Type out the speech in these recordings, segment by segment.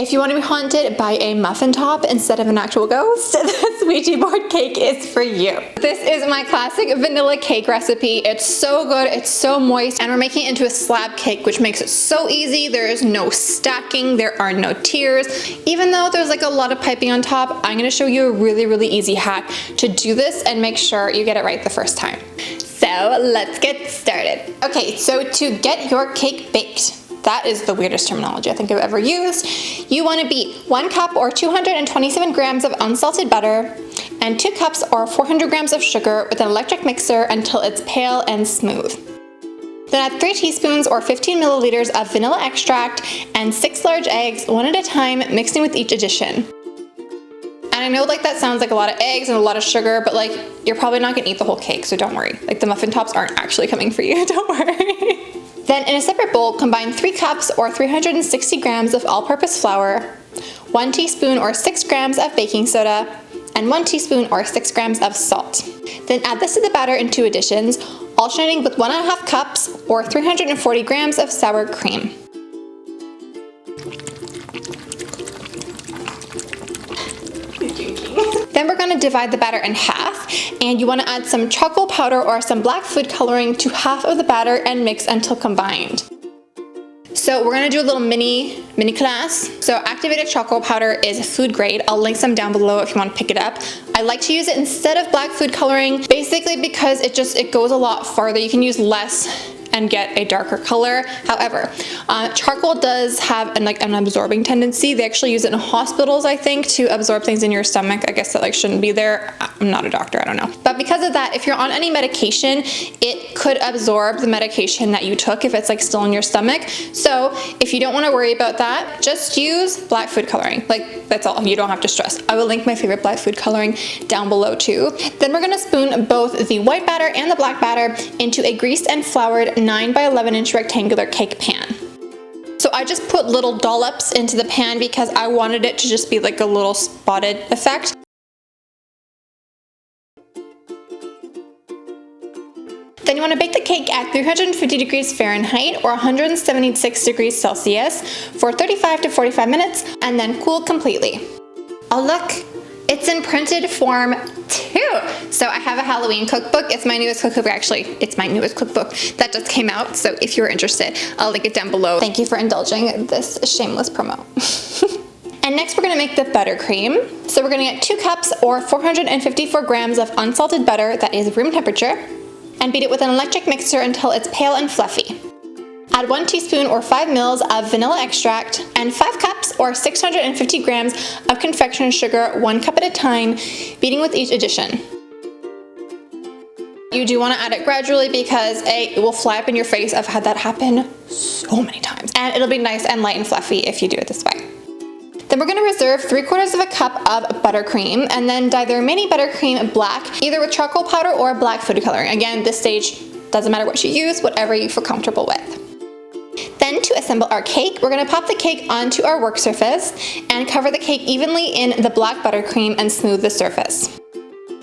If you want to be haunted by a muffin top instead of an actual ghost, this Ouija board cake is for you. This is my classic vanilla cake recipe. It's so good, it's so moist, and we're making it into a slab cake, which makes it so easy. There is no stacking, there are no tiers. Even though there's like a lot of piping on top, I'm gonna show you a really easy hack to do this and make sure you get it right the first time. So let's get started. Okay, so to get your cake baked, that is the weirdest terminology I think I've ever used. You want to beat 1 cup or 227 grams of unsalted butter and 2 cups or 400 grams of sugar with an electric mixer until it's pale and smooth. Then add 3 teaspoons or 15 milliliters of vanilla extract and 6 large eggs, one at a time, mixing with each addition. And I know like that sounds like a lot of eggs and a lot of sugar, but like you're probably not gonna eat the whole cake, so don't worry. Like the muffin tops aren't actually coming for you, don't worry. Then in a separate bowl, combine 3 cups or 360 grams of all-purpose flour, 1 teaspoon or 6 grams of baking soda, and 1 teaspoon or 6 grams of salt. Then add this to the batter in 2 additions, alternating with 1.5 cups or 340 grams of sour cream. Then we're going to divide the batter in half, and you want to add some charcoal powder or some black food coloring to half of the batter and mix until combined. So we're going to do a little mini class. So activated charcoal powder is food grade. I'll link some down below if you want to pick it up. I like to use it instead of black food coloring, basically because it goes a lot farther. You can use less and get a darker color. However, charcoal does have an absorbing tendency. They actually use it in hospitals, I think, to absorb things in your stomach. I guess that like shouldn't be there. I'm not a doctor, I don't know. But because of that, if you're on any medication, it could absorb the medication that you took if it's like still in your stomach. So if you don't want to worry about that, just use black food coloring. Like that's all, you don't have to stress. I will link my favorite black food coloring down below too. Then we're gonna spoon both the white batter and the black batter into a greased and floured 9 by 11 inch rectangular cake pan. So I just put little dollops into the pan because I wanted it to just be like a little spotted effect. Then you want to bake the cake at 350 degrees Fahrenheit or 176 degrees Celsius for 35 to 45 minutes and then cool completely. Oh look, it's in printed form too. So I have a Halloween cookbook. It's my newest cookbook, actually. It's my newest cookbook that just came out. So if you're interested, I'll link it down below. Thank you for indulging this shameless promo. And next we're gonna make the buttercream. So we're gonna get 2 cups or 454 grams of unsalted butter that is room temperature and beat it with an electric mixer until it's pale and fluffy. Add 1 teaspoon or 5 mils of vanilla extract and 5 cups or 650 grams of confectioner sugar, 1 cup at a time, beating with each addition. You do want to add it gradually because it will fly up in your face. I've had that happen so many times. And it'll be nice and light and fluffy if you do it this way. Then we're going to reserve 3/4 cup of buttercream and then dye the remaining buttercream black, either with charcoal powder or black food coloring. Again, this stage doesn't matter what you use, whatever you feel comfortable with. Then to assemble our cake, we're going to pop the cake onto our work surface and cover the cake evenly in the black buttercream and smooth the surface.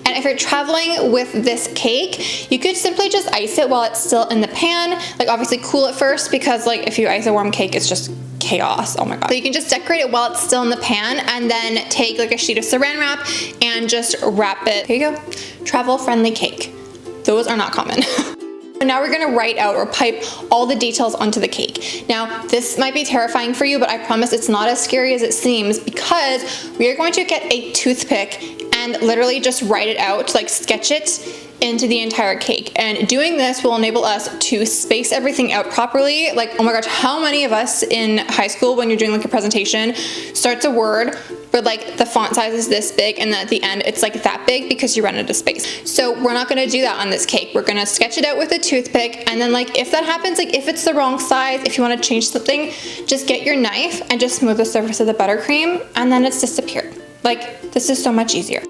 And if you're traveling with this cake, you could simply just ice it while it's still in the pan. Like obviously cool it first because like if you ice a warm cake, it's just chaos. Oh my god. So you can just decorate it while it's still in the pan and then take like a sheet of saran wrap and just wrap it. Here you go. Travel friendly cake. Those are not common. Now we're gonna write out or pipe all the details onto the cake. Now, this might be terrifying for you, but I promise it's not as scary as it seems because we are going to get a toothpick and literally just write it out, like sketch it into the entire cake. And doing this will enable us to space everything out properly. Like, oh my gosh, how many of us in high school when you're doing like a presentation starts a word but like the font size is this big and then at the end it's like that big because you run out of space. So we're not gonna do that on this cake. We're gonna sketch it out with a toothpick and then like if that happens, like if it's the wrong size, if you wanna change something, just get your knife and just smooth the surface of the buttercream and then it's disappeared. Like this is so much easier.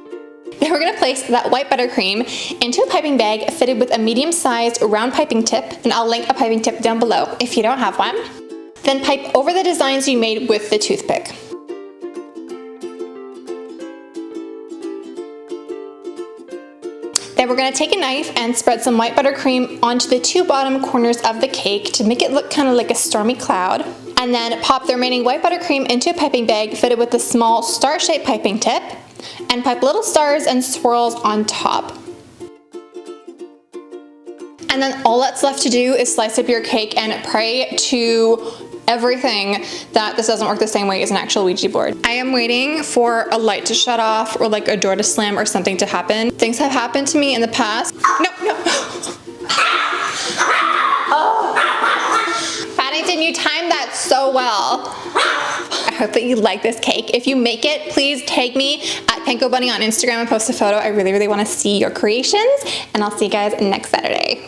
Then we're gonna place that white buttercream into a piping bag fitted with a medium-sized round piping tip, and I'll link a piping tip down below if you don't have one. Then pipe over the designs you made with the toothpick. Then we're gonna take a knife and spread some white buttercream onto the 2 bottom corners of the cake to make it look kind of like a stormy cloud. And then pop the remaining white buttercream into a piping bag fitted with a small star-shaped piping tip, and pipe little stars and swirls on top. And then all that's left to do is slice up your cake and pray to everything that this doesn't work the same way as an actual Ouija board. I am waiting for a light to shut off or like a door to slam or something to happen. Things have happened to me in the past. No. Oh. Paddington, you timed that so well. I hope that you like this cake. If you make it, please tag me at pankobunny on Instagram and post a photo. I really, really want to see your creations, and I'll see you guys next Saturday.